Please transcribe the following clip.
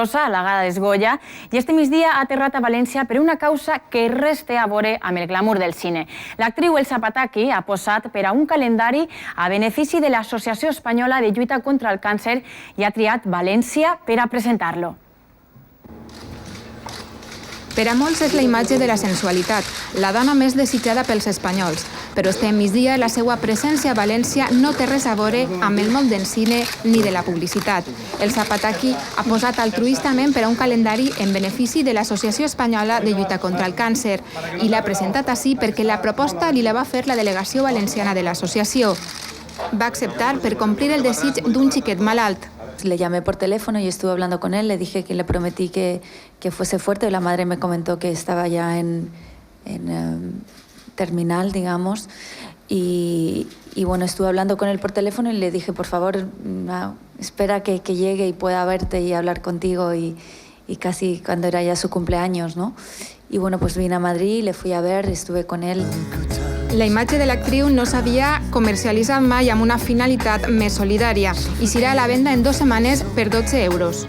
La gala dels Goya, i este migdia ha aterrat a València per una causa que res té a veure amb el glamour del cine. L'actriu Elsa Pataky ha posat per a un calendari a benefici de l'Associació Espanyola de Lluita contra el Càncer i ha triat València per a presentar-lo. Per a molts és la imatge de la sensualitat, la dona més desitjada pels espanyols. Però este migdia la seva presència a València no té res a veure amb el món del cine ni de la publicitat. Elsa Pataky ha posat altruistament per a un calendari en benefici de l'Associació Espanyola de Lluita contra el Càncer i l'ha presentat així perquè la proposta li la va fer la delegació valenciana de l'associació. Va acceptar per complir el desig d'un xiquet malalt. Le llamé por teléfono y estuve hablando con él, le dije que le prometí que fuese fuerte y la madre me comentó que estaba ya en terminal, digamos, y bueno, estuve hablando con él por teléfono y le dije, por favor, espera que llegue y pueda verte y hablar contigo y casi cuando era ya su cumpleaños, ¿no? Y bueno, pues vine a Madrid, le fui a ver, estuve con él. La imatge de l'actriu no s'havia comercialitzat mai amb una finalitat més solidària i serà a la venda en 2 setmanes per 12 euros.